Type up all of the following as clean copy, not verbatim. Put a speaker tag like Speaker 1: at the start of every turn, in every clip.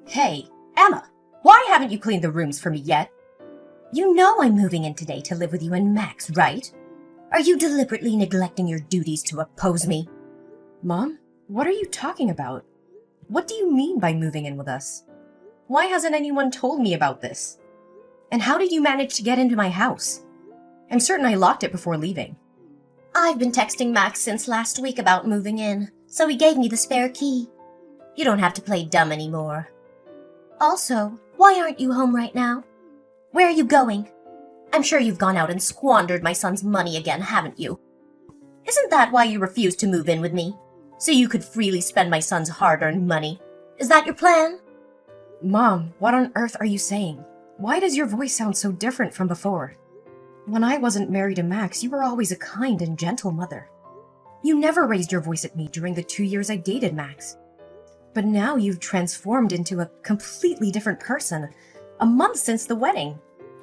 Speaker 1: Hey, Emma, why haven't you cleaned the rooms for me yet? You know I'm moving in today to live with you and Max, right? Are you deliberately neglecting your duties to oppose me? Mom, what are you talking about? What do you mean by moving in with us? Why hasn't anyone told me about this? And how did you manage to get into my house? I'm certain I locked it before leaving.
Speaker 2: I've been texting Max since last week about moving in, so he gave me the spare key. You don't have to play dumb anymore. Also, why aren't you home right now? Where are you going? I'm sure you've gone out and squandered my son's money again, haven't you? Isn't that why you refused to move in with me? So you could freely spend my son's hard-earned money? Is that your plan?
Speaker 1: Mom, what on earth are you saying? Why does your voice sound so different from before? When I wasn't married to Max, you were always a kind and gentle mother. You never raised your voice at me during the 2 years I dated Max. But now you've transformed into a completely different person, a month since the wedding.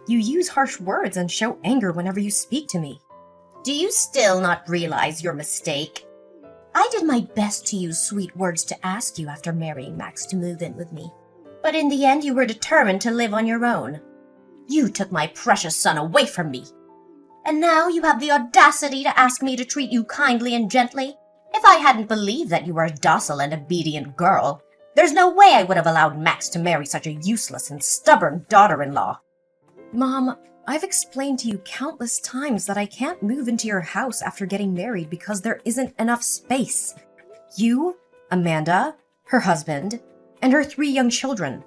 Speaker 1: You use harsh words and show anger whenever you speak to me.
Speaker 2: Do you still not realize your mistake? I did my best to use sweet words to ask you after marrying Max to move in with me. But in the end, you were determined to live on your own. You took my precious son away from me. And now you have the audacity to ask me to treat you kindly and gently? If I hadn't believed that you were a docile and obedient girl, there's no way I would have allowed Max to marry such a useless and stubborn daughter-in-law.
Speaker 1: Mom, I've explained to you countless times that I can't move into your house after getting married because there isn't enough space. You, Amanda, her husband, and her 3 young children,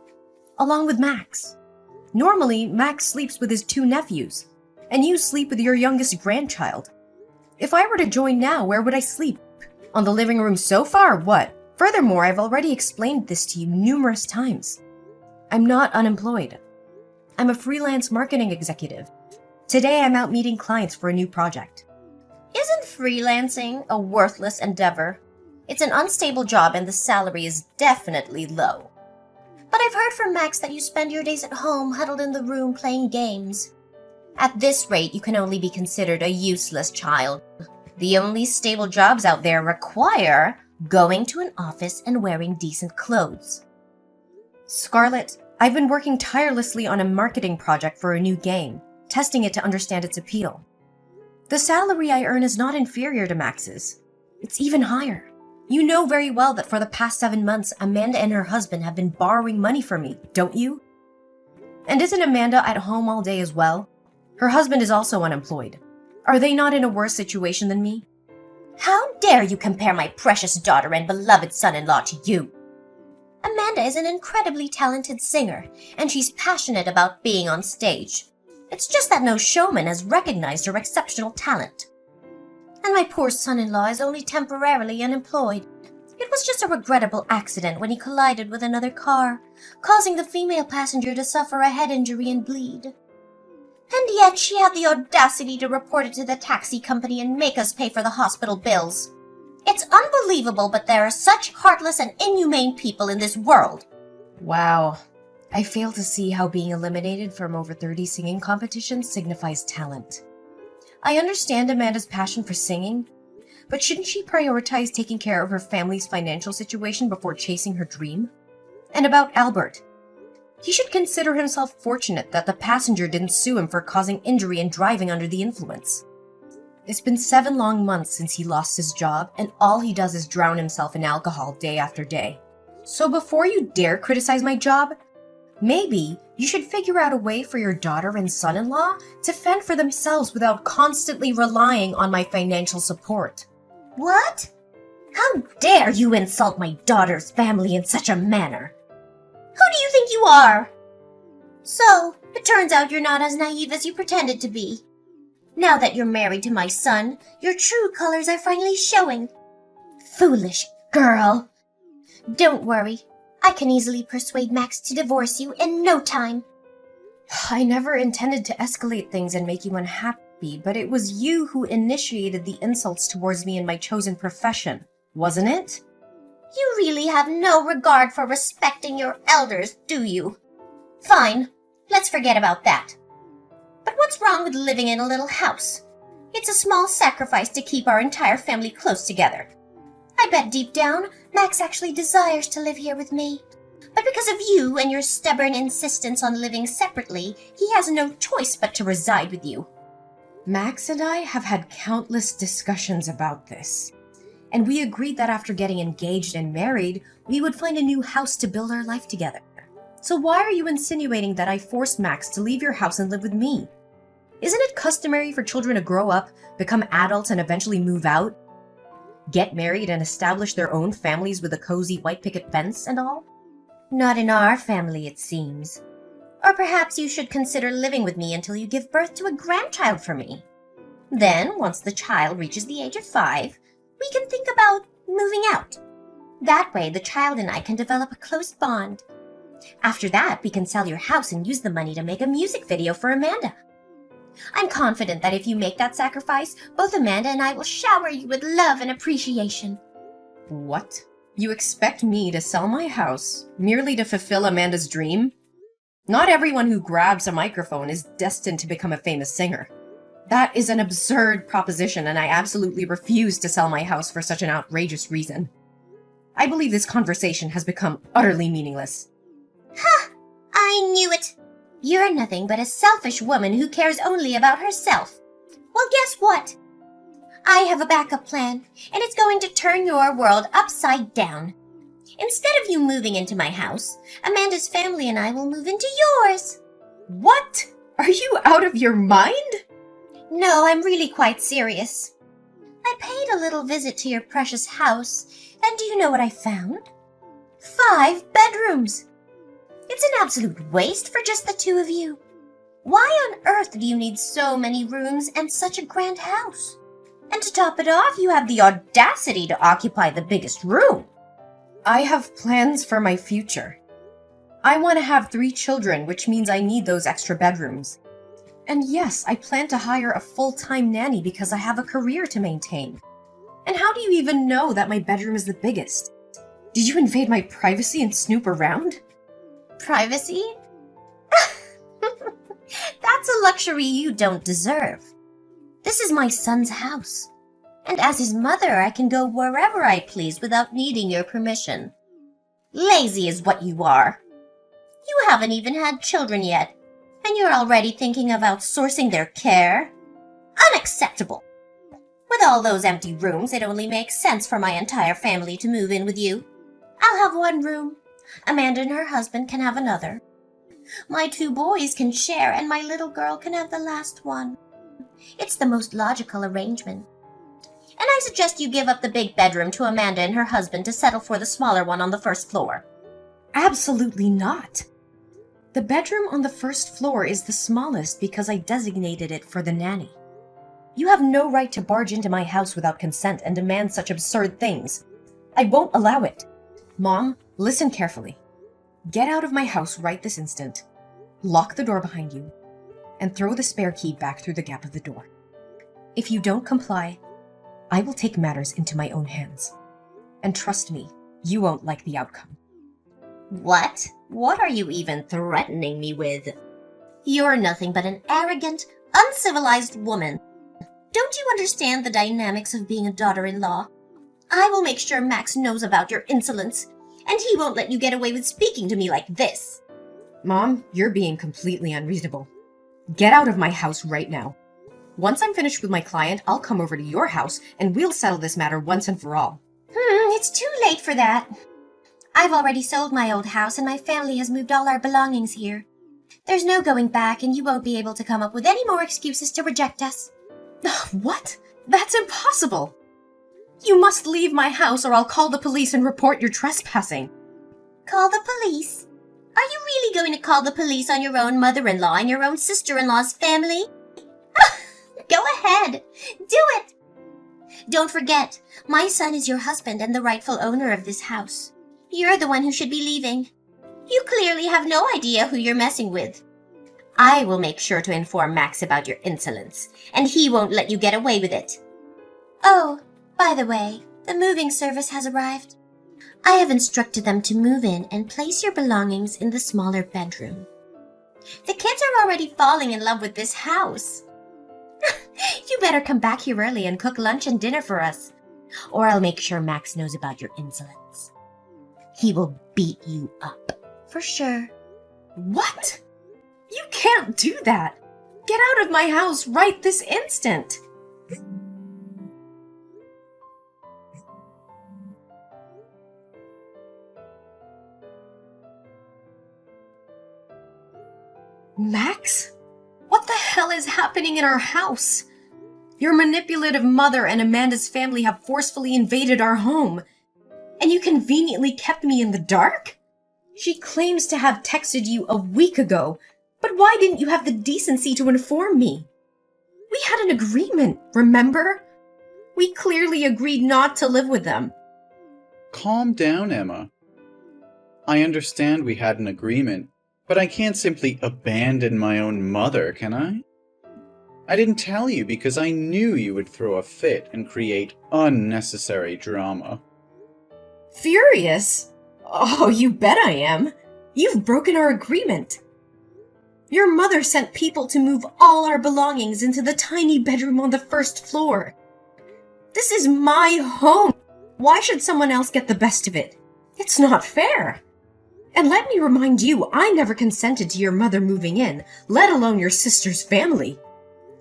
Speaker 1: along with Max. Normally, Max sleeps with his 2 nephews, and you sleep with your youngest grandchild. If I were to join now, where would I sleep? On the living room sofa or what? Furthermore, I've already explained this to you numerous times. I'm not unemployed. I'm a freelance marketing executive. Today I'm out meeting clients for a new project.
Speaker 2: Isn't freelancing a worthless endeavor? It's an unstable job and the salary is definitely low. But I've heard from Max that you spend your days at home huddled in the room playing games. At this rate, you can only be considered a useless child. The only stable jobs out there require going to an office and wearing decent clothes.
Speaker 1: Scarlett, I've been working tirelessly on a marketing project for a new game, testing it to understand its appeal. The salary I earn is not inferior to Max's. It's even higher. You know very well that for the past 7 months, Amanda and her husband have been borrowing money from me, don't you? And isn't Amanda at home all day as well? Her husband is also unemployed. Are they not in a worse situation than me?
Speaker 2: How dare you compare my precious daughter and beloved son-in-law to you? Amanda is an incredibly talented singer, and she's passionate about being on stage. It's just that no showman has recognized her exceptional talent. And my poor son-in-law is only temporarily unemployed. It was just a regrettable accident when he collided with another car, causing the female passenger to suffer a head injury and bleed. And yet she had the audacity to report it to the taxi company and make us pay for the hospital bills. It's unbelievable, but there are such heartless and inhumane people in this world.
Speaker 1: Wow. I fail to see how being eliminated from over 30 singing competitions signifies talent. I understand Amanda's passion for singing, but shouldn't she prioritize taking care of her family's financial situation before chasing her dream? And about Albert. He should consider himself fortunate that the passenger didn't sue him for causing injury and driving under the influence. It's been 7 long months since he lost his job, and all he does is drown himself in alcohol day after day. So before you dare criticize my job, maybe you should figure out a way for your daughter and son-in-law to fend for themselves without constantly relying on my financial support.
Speaker 2: What? How dare you insult my daughter's family in such a manner? Who do you think you are? So, it turns out you're not as naive as you pretended to be. Now that you're married to my son, your true colors are finally showing. Foolish girl. Don't worry. I can easily persuade Max to divorce you in no time.
Speaker 1: I never intended to escalate things and make you unhappy, but it was you who initiated the insults towards me in my chosen profession, wasn't it?
Speaker 2: You really have no regard for respecting your elders, do you? Fine, let's forget about that. But what's wrong with living in a little house? It's a small sacrifice to keep our entire family close together. I bet deep down, Max actually desires to live here with me. But because of you and your stubborn insistence on living separately, he has no choice but to reside with you.
Speaker 1: Max and I have had countless discussions about this, and we agreed that after getting engaged and married, we would find a new house to build our life together. So why are you insinuating that I forced Max to leave your house and live with me? Isn't it customary for children to grow up, become adults, and eventually move out? Get married and establish their own families with a cozy white picket fence and all?
Speaker 2: Not in our family, it seems. Or perhaps you should consider living with me until you give birth to a grandchild for me. Then, once the child reaches the age of 5, we can think about moving out. That way, the child and I can develop a close bond. After that, we can sell your house and use the money to make a music video for Amanda. I'm confident that if you make that sacrifice, both Amanda and I will shower you with love and appreciation.
Speaker 1: What? You expect me to sell my house merely to fulfill Amanda's dream? Not everyone who grabs a microphone is destined to become a famous singer. That is an absurd proposition, and I absolutely refuse to sell my house for such an outrageous reason. I believe this conversation has become utterly meaningless.
Speaker 2: Ha! I knew it! You're nothing but a selfish woman who cares only about herself. Well, guess what? I have a backup plan, and it's going to turn your world upside down. Instead of you moving into my house, Amanda's family and I will move into yours.
Speaker 1: What? Are you out of your mind?
Speaker 2: No, I'm really quite serious. I paid a little visit to your precious house, and do you know what I found? 5 bedrooms. It's an absolute waste for just the 2 of you. Why on earth do you need so many rooms and such a grand house? And to top it off, you have the audacity to occupy the biggest room.
Speaker 1: I have plans for my future. I want to have 3 children, which means I need those extra bedrooms. And yes, I plan to hire a full-time nanny because I have a career to maintain. And how do you even know that my bedroom is the biggest? Did you invade my privacy and snoop around?
Speaker 2: Privacy? That's a luxury you don't deserve. This is my son's house. And as his mother, I can go wherever I please without needing your permission. Lazy is what you are. You haven't even had children yet, and you're already thinking of outsourcing their care? Unacceptable! With all those empty rooms, it only makes sense for my entire family to move in with you. I'll have 1 room. Amanda and her husband can have another. My 2 boys can share, and my little girl can have the last one. It's the most logical arrangement. And I suggest you give up the big bedroom to Amanda and her husband to settle for the smaller one on the 1st floor.
Speaker 1: Absolutely not. The bedroom on the 1st floor is the smallest because I designated it for the nanny. You have no right to barge into my house without consent and demand such absurd things. I won't allow it. Mom, listen carefully. Get out of my house right this instant. Lock the door behind you and throw the spare key back through the gap of the door. If you don't comply, I will take matters into my own hands. And trust me, you won't like the outcome.
Speaker 2: What? What are you even threatening me with? You're nothing but an arrogant, uncivilized woman. Don't you understand the dynamics of being a daughter-in-law? I will make sure Max knows about your insolence, and he won't let you get away with speaking to me like this.
Speaker 1: Mom, you're being completely unreasonable. Get out of my house right now. Once I'm finished with my client, I'll come over to your house and we'll settle this matter once and for all.
Speaker 2: It's too late for that. I've already sold my old house and my family has moved all our belongings here. There's no going back, and you won't be able to come up with any more excuses to reject us.
Speaker 1: What? That's impossible! You must leave my house or I'll call the police and report your trespassing.
Speaker 2: Call the police? Are you really going to call the police on your own mother-in-law and your own sister-in-law's family? Go ahead. Do it. Don't forget, my son is your husband and the rightful owner of this house. You're the one who should be leaving. You clearly have no idea who you're messing with. I will make sure to inform Max about your insolence, and he won't let you get away with it. Oh, by the way, the moving service has arrived. I have instructed them to move in and place your belongings in the smaller bedroom. The kids are already falling in love with this house. You better come back here early and cook lunch and dinner for us, or I'll make sure Max knows about your insolence. He will beat you up. for sure.
Speaker 1: What? You can't do that! Get out of my house right this instant! Max? What the hell is happening in our house? Your manipulative mother and Amanda's family have forcefully invaded our home, and you conveniently kept me in the dark? She claims to have texted you a week ago, but why didn't you have the decency to inform me? We had an agreement, remember? We clearly agreed not to live with them.
Speaker 3: Calm down, Emma. I understand we had an agreement, but I can't simply abandon my own mother, can I? I didn't tell you because I knew you would throw a fit and create unnecessary drama.
Speaker 1: Furious? Oh, you bet I am. You've broken our agreement. Your mother sent people to move all our belongings into the tiny bedroom on the first floor. This is my home. Why should someone else get the best of it? It's not fair. And let me remind you, I never consented to your mother moving in, let alone your sister's family.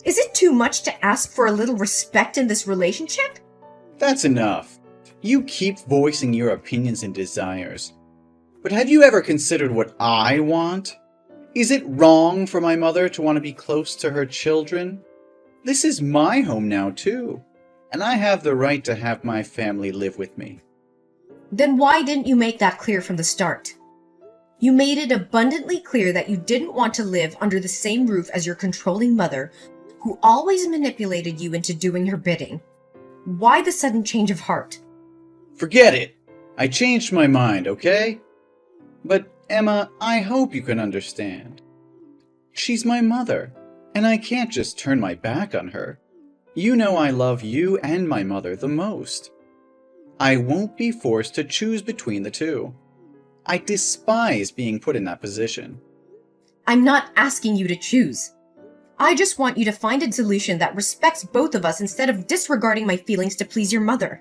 Speaker 1: Is it too much to ask for a little respect in this relationship?
Speaker 3: That's enough. You keep voicing your opinions and desires. But have you ever considered what I want? Is it wrong for my mother to want to be close to her children? This is my home now, too. And I have the right to have my family live with me.
Speaker 1: Then why didn't you make that clear from the start? You made it abundantly clear that you didn't want to live under the same roof as your controlling mother, who always manipulated you into doing her bidding. Why the sudden change of heart?
Speaker 3: Forget it. I changed my mind, okay? But, Emma, I hope you can understand. She's my mother, and I can't just turn my back on her. You know I love you and my mother the most. I won't be forced to choose between the two. I despise being put in that position.
Speaker 1: I'm not asking you to choose. I just want you to find a solution that respects both of us instead of disregarding my feelings to please your mother.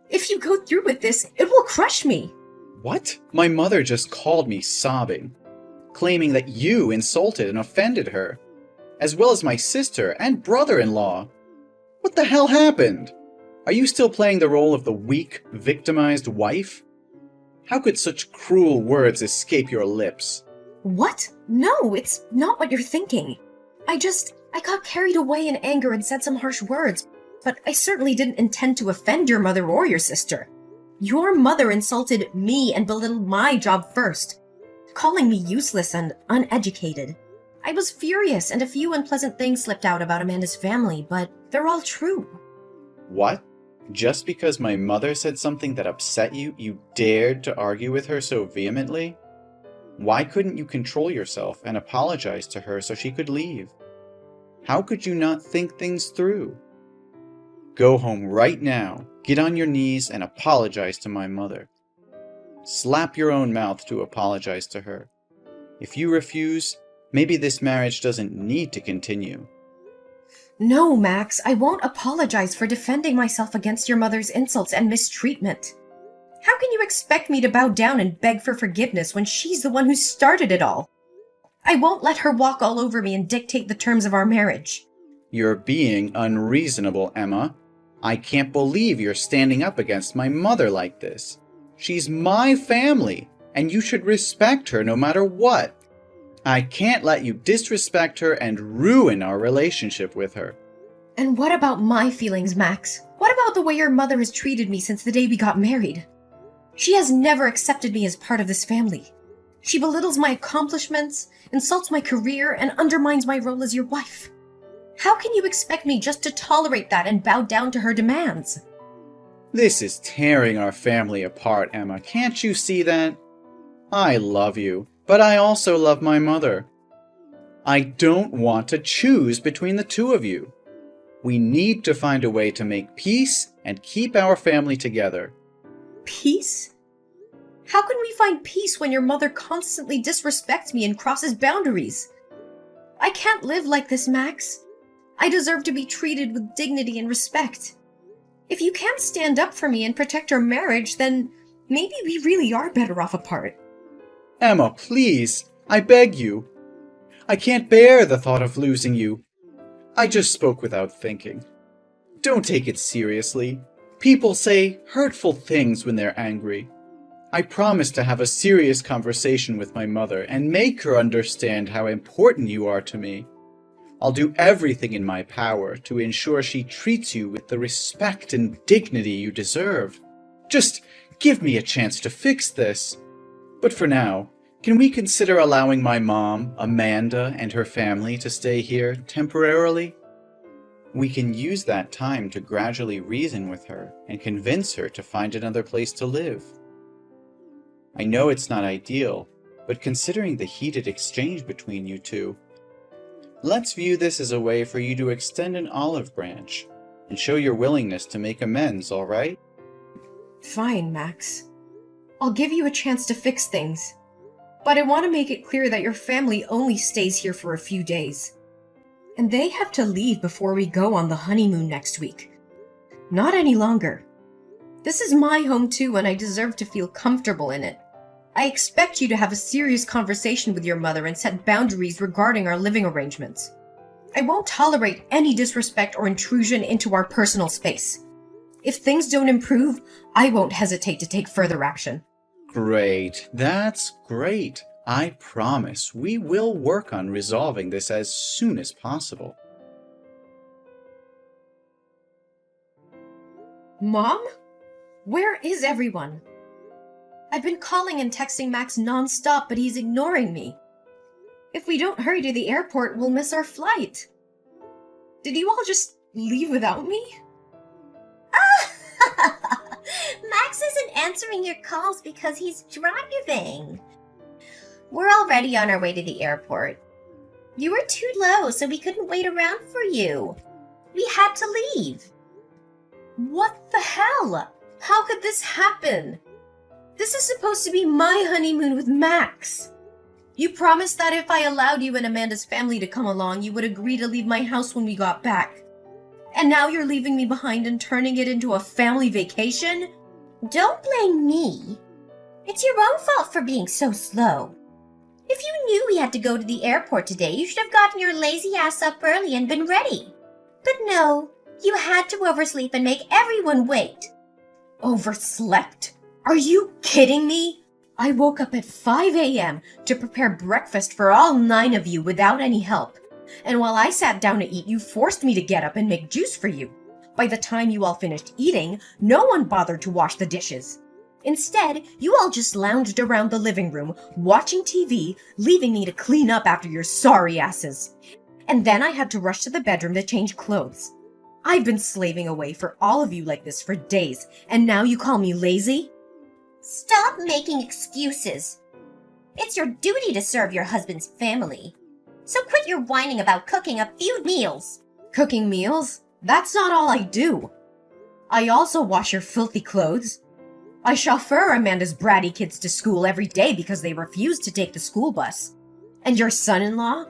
Speaker 1: If you go through with this, it will crush me.
Speaker 3: What? My mother just called me sobbing, claiming that you insulted and offended her, as well as my sister and brother-in-law. What the hell happened? Are you still playing the role of the weak, victimized wife? How could such cruel words escape your lips?
Speaker 1: What? No, it's not what you're thinking. I got carried away in anger and said some harsh words, but I certainly didn't intend to offend your mother or your sister. Your mother insulted me and belittled my job first, calling me useless and uneducated. I was furious, and a few unpleasant things slipped out about Amanda's family, but they're all true.
Speaker 3: What? Just because my mother said something that upset you, you dared to argue with her so vehemently? Why couldn't you control yourself and apologize to her so she could leave? How could you not think things through? Go home right now, get on your knees and apologize to my mother. Slap your own mouth to apologize to her. If you refuse, maybe this marriage doesn't need to continue.
Speaker 1: No, Max, I won't apologize for defending myself against your mother's insults and mistreatment. How can you expect me to bow down and beg for forgiveness when she's the one who started it all? I won't let her walk all over me and dictate the terms of our marriage.
Speaker 3: You're being unreasonable, Emma. I can't believe you're standing up against my mother like this. She's my family, and you should respect her no matter what. I can't let you disrespect her and ruin our relationship with her.
Speaker 1: And what about my feelings, Max? What about the way your mother has treated me since the day we got married? She has never accepted me as part of this family. She belittles my accomplishments, insults my career, and undermines my role as your wife. How can you expect me just to tolerate that and bow down to her demands?
Speaker 3: This is tearing our family apart, Emma. Can't you see that? I love you, but I also love my mother. I don't want to choose between the two of you. We need to find a way to make peace and keep our family together.
Speaker 1: Peace? How can we find peace when your mother constantly disrespects me and crosses boundaries? I can't live like this, Max. I deserve to be treated with dignity and respect. If you can't stand up for me and protect our marriage, then maybe we really are better off apart.
Speaker 3: Emma, please, I beg you. I can't bear the thought of losing you. I just spoke without thinking. Don't take it seriously. People say hurtful things when they're angry. I promise to have a serious conversation with my mother and make her understand how important you are to me. I'll do everything in my power to ensure she treats you with the respect and dignity you deserve. Just give me a chance to fix this. But for now, can we consider allowing my mom, Amanda, and her family to stay here temporarily? We can use that time to gradually reason with her and convince her to find another place to live. I know it's not ideal, but considering the heated exchange between you two, let's view this as a way for you to extend an olive branch and show your willingness to make amends, all right?
Speaker 1: Fine, Max. I'll give you a chance to fix things. But I want to make it clear that your family only stays here for a few days. And they have to leave before we go on the honeymoon next week. Not any longer. This is my home too, and I deserve to feel comfortable in it. I expect you to have a serious conversation with your mother and set boundaries regarding our living arrangements. I won't tolerate any disrespect or intrusion into our personal space. If things don't improve, I won't hesitate to take further action.
Speaker 3: Great. That's great. I promise we will work on resolving this as soon as possible.
Speaker 1: Mom? Where is everyone? I've been calling and texting Max non-stop, but he's ignoring me. If we don't hurry to the airport, we'll miss our flight. Did you all just leave without me?
Speaker 2: Max isn't answering your calls because he's driving. We're already on our way to the airport. You were too low, so we couldn't wait around for you. We had to leave.
Speaker 1: What the hell? How could this happen? This is supposed to be my honeymoon with Max. You promised that if I allowed you and Amanda's family to come along, you would agree to leave my house when we got back. And now you're leaving me behind and turning it into a family vacation?
Speaker 2: Don't blame me. It's your own fault for being so slow. If you knew we had to go to the airport today, you should have gotten your lazy ass up early and been ready. But no, you had to oversleep and make everyone wait.
Speaker 1: Overslept? Are you kidding me? I woke up at 5 a.m. to prepare breakfast for all 9 of you without any help. And while I sat down to eat, you forced me to get up and make juice for you. By the time you all finished eating, no one bothered to wash the dishes. Instead, you all just lounged around the living room, watching TV, leaving me to clean up after your sorry asses. And then I had to rush to the bedroom to change clothes. I've been slaving away for all of you like this for days, and now you call me lazy?
Speaker 2: Stop making excuses. It's your duty to serve your husband's family. So quit your whining about cooking a few meals.
Speaker 1: Cooking meals? That's not all I do. I also wash your filthy clothes. I chauffeur Amanda's bratty kids to school every day because they refuse to take the school bus. And your son-in-law?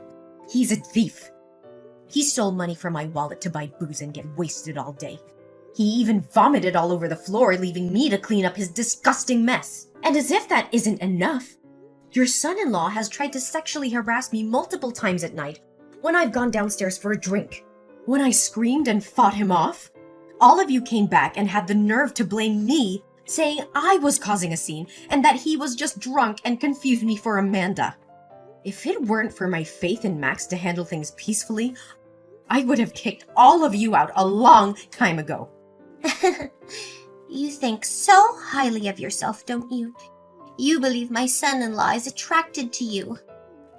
Speaker 1: He's a thief. He stole money from my wallet to buy booze and get wasted all day. He even vomited all over the floor, leaving me to clean up his disgusting mess. And as if that isn't enough, your son-in-law has tried to sexually harass me multiple times at night when I've gone downstairs for a drink. When I screamed and fought him off, all of you came back and had the nerve to blame me, saying I was causing a scene and that he was just drunk and confused me for Amanda. If it weren't for my faith in Max to handle things peacefully, I would have kicked all of you out a long time ago.
Speaker 2: You think so highly of yourself, don't you? You believe my son-in-law is attracted to you.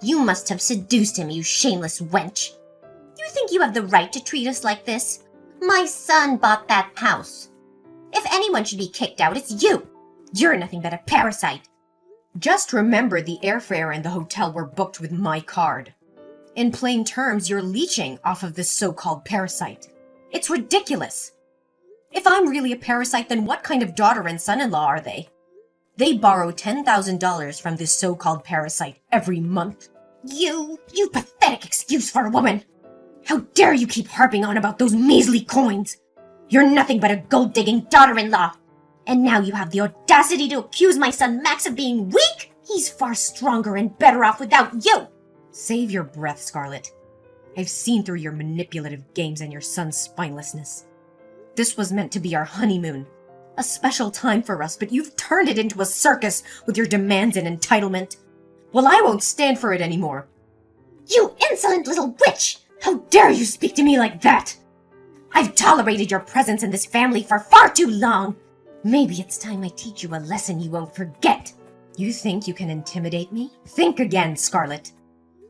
Speaker 2: You must have seduced him, you shameless wench. You think you have the right to treat us like this? My son bought that house. If anyone should be kicked out, it's you. You're nothing but a parasite.
Speaker 1: Just remember the airfare and the hotel were booked with my card. In plain terms, you're leeching off of this so-called parasite. It's ridiculous. If I'm really a parasite, then what kind of daughter and son-in-law are they? They borrow $10,000 from this so-called parasite every month.
Speaker 2: You pathetic excuse for a woman.
Speaker 1: How dare you keep harping on about those measly coins?
Speaker 2: You're nothing but a gold-digging daughter-in-law. And now you have the audacity to accuse my son Max of being weak? He's far stronger and better off without you!
Speaker 1: Save your breath, Scarlet. I've seen through your manipulative games and your son's spinelessness. This was meant to be our honeymoon. A special time for us, but you've turned it into a circus with your demands and entitlement. Well, I won't stand for it anymore.
Speaker 2: You insolent little witch!
Speaker 1: How dare you speak to me like that?
Speaker 2: I've tolerated your presence in this family for far too long. Maybe it's time I teach you a lesson you won't forget.
Speaker 1: You think you can intimidate me? Think again, Scarlet.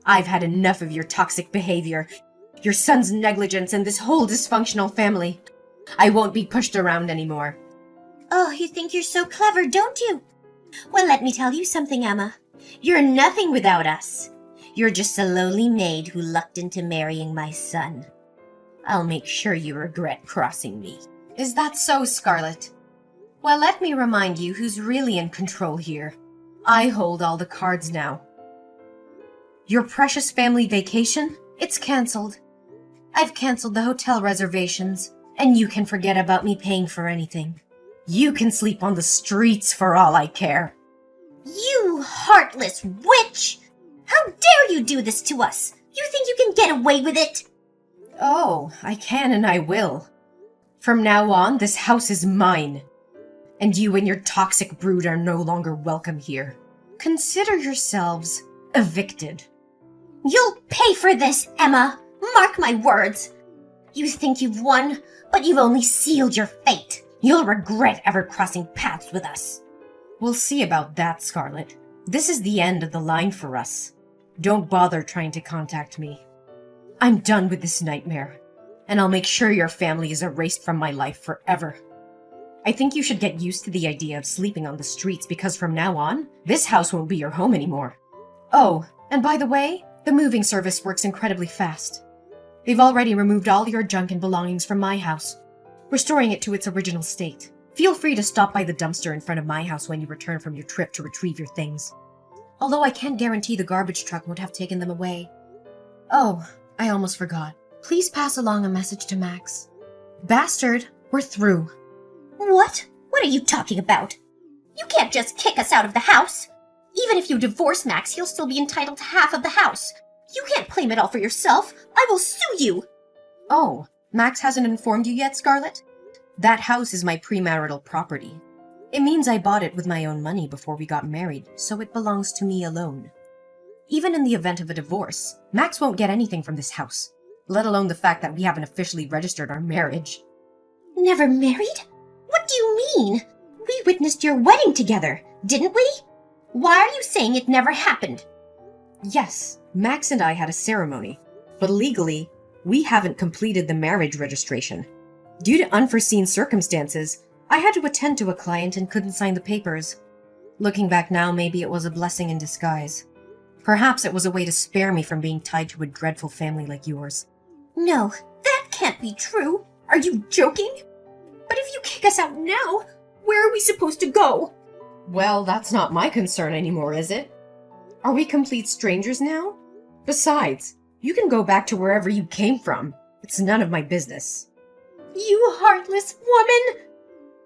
Speaker 1: I've had enough of your toxic behavior, your son's negligence, and this whole dysfunctional family. I won't be pushed around anymore.
Speaker 2: Oh, you think you're so clever, don't you? Well, let me tell you something, Emma. You're nothing without us. You're just a lowly maid who lucked into marrying my son. I'll make sure you regret crossing me.
Speaker 1: Is that so, Scarlet? Well, let me remind you who's really in control here. I hold all the cards now. Your precious family vacation? It's cancelled. I've cancelled the hotel reservations, and you can forget about me paying for anything. You can sleep on the streets for all I care.
Speaker 2: You heartless witch! How dare you do this to us? You think you can get away with it?
Speaker 1: Oh, I can and I will. From now on, this house is mine. And you and your toxic brood are no longer welcome here. Consider yourselves evicted.
Speaker 2: You'll pay for this, Emma. Mark my words. You think you've won, but you've only sealed your fate. You'll regret ever crossing paths with us.
Speaker 1: We'll see about that, Scarlet. This is the end of the line for us. Don't bother trying to contact me. I'm done with this nightmare, and I'll make sure your family is erased from my life forever. I think you should get used to the idea of sleeping on the streets because from now on, this house won't be your home anymore. Oh, and by the way, the moving service works incredibly fast. They've already removed all your junk and belongings from my house, restoring it to its original state. Feel free to stop by the dumpster in front of my house when you return from your trip to retrieve your things. Although I can't guarantee the garbage truck won't have taken them away. Oh, I almost forgot. Please pass along a message to Max. Bastard, we're through.
Speaker 2: What? What are you talking about? You can't just kick us out of the house. Even if you divorce Max, he'll still be entitled to half of the house. You can't claim it all for yourself. I will sue you.
Speaker 1: Oh, Max hasn't informed you yet, Scarlet? That house is my premarital property. It means I bought it with my own money before we got married, so it belongs to me alone. Even in the event of a divorce, Max won't get anything from this house, let alone the fact that we haven't officially registered our marriage.
Speaker 2: Never married? What do you mean? We witnessed your wedding together, didn't we? Why are you saying it never happened?
Speaker 1: Yes, Max and I had a ceremony, but legally, we haven't completed the marriage registration. Due to unforeseen circumstances, I had to attend to a client and couldn't sign the papers. Looking back now, maybe it was a blessing in disguise. Perhaps it was a way to spare me from being tied to a dreadful family like yours.
Speaker 2: No, that can't be true. Are you joking? But if you kick us out now, where are we supposed to go?
Speaker 1: Well, that's not my concern anymore, is it? Are we complete strangers now? Besides, you can go back to wherever you came from. It's none of my business.
Speaker 2: You heartless woman!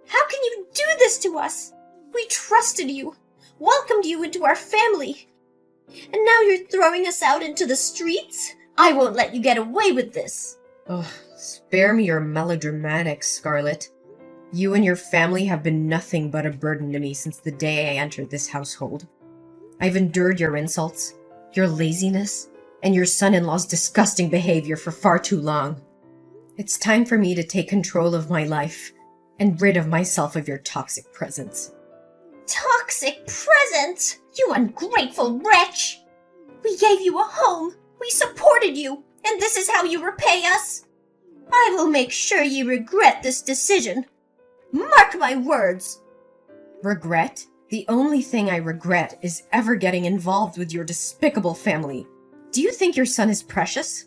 Speaker 2: How can you do this to us? We trusted you, welcomed you into our family. And now you're throwing us out into the streets? I won't let you get away with this.
Speaker 1: Ugh, spare me your melodramatics, Scarlet. You and your family have been nothing but a burden to me since the day I entered this household. I've endured your insults, your laziness, and your son-in-law's disgusting behavior for far too long. It's time for me to take control of my life and rid of myself of your toxic presence.
Speaker 2: Toxic presence? You ungrateful wretch! We gave you a home, we supported you, and this is how you repay us? I will make sure you regret this decision. Mark my words!
Speaker 1: Regret? The only thing I regret is ever getting involved with your despicable family. Do you think your son is precious?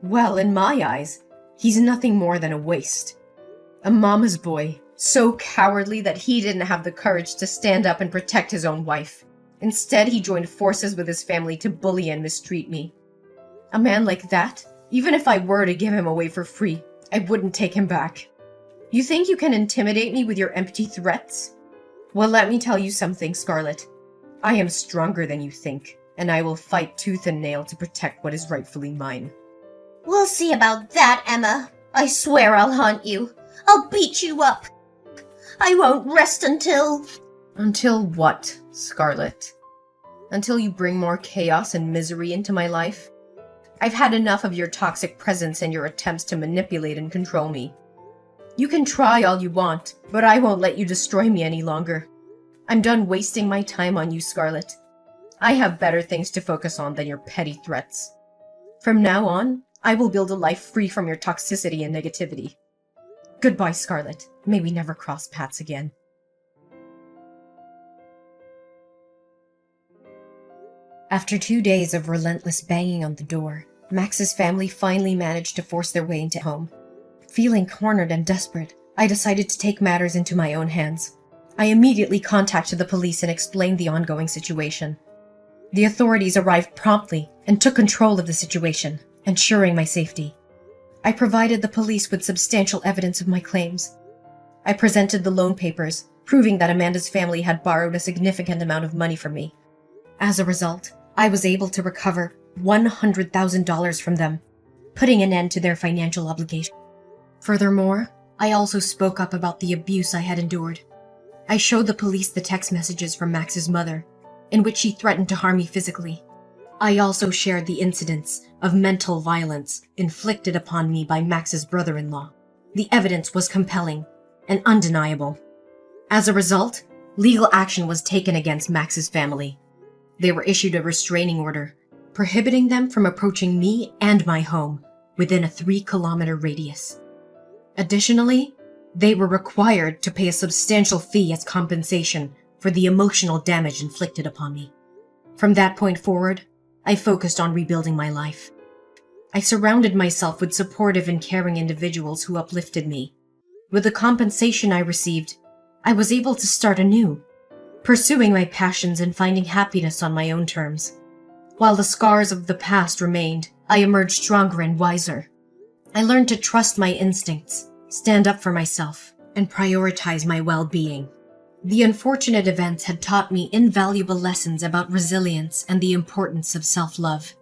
Speaker 1: Well, in my eyes, he's nothing more than a waste. A mama's boy, so cowardly that he didn't have the courage to stand up and protect his own wife. Instead, he joined forces with his family to bully and mistreat me. A man like that, even if I were to give him away for free, I wouldn't take him back. You think you can intimidate me with your empty threats? Well, let me tell you something, Scarlet. I am stronger than you think, and I will fight tooth and nail to protect what is rightfully mine.
Speaker 2: We'll see about that, Emma. I swear I'll haunt you. I'll beat you up. I won't rest until...
Speaker 1: Until what, Scarlet? Until you bring more chaos and misery into my life? I've had enough of your toxic presence and your attempts to manipulate and control me. You can try all you want, but I won't let you destroy me any longer. I'm done wasting my time on you, Scarlet. I have better things to focus on than your petty threats. From now on, I will build a life free from your toxicity and negativity. Goodbye, Scarlet. May we never cross paths again. After 2 days of relentless banging on the door, Max's family finally managed to force their way into home. Feeling cornered and desperate, I decided to take matters into my own hands. I immediately contacted the police and explained the ongoing situation. The authorities arrived promptly and took control of the situation, ensuring my safety. I provided the police with substantial evidence of my claims. I presented the loan papers, proving that Amanda's family had borrowed a significant amount of money from me. As a result, I was able to recover $100,000 from them, putting an end to their financial obligation. Furthermore, I also spoke up about the abuse I had endured. I showed the police the text messages from Max's mother, in which she threatened to harm me physically. I also shared the incidents of mental violence inflicted upon me by Max's brother-in-law. The evidence was compelling and undeniable. As a result, legal action was taken against Max's family. They were issued a restraining order, prohibiting them from approaching me and my home within a 3-kilometer radius. Additionally, they were required to pay a substantial fee as compensation for the emotional damage inflicted upon me. From that point forward, I focused on rebuilding my life. I surrounded myself with supportive and caring individuals who uplifted me. With the compensation I received, I was able to start anew, pursuing my passions and finding happiness on my own terms. While the scars of the past remained, I emerged stronger and wiser. I learned to trust my instincts, stand up for myself, and prioritize my well-being. The unfortunate events had taught me invaluable lessons about resilience and the importance of self-love.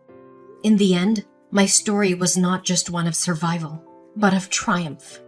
Speaker 1: In the end, my story was not just one of survival, but of triumph.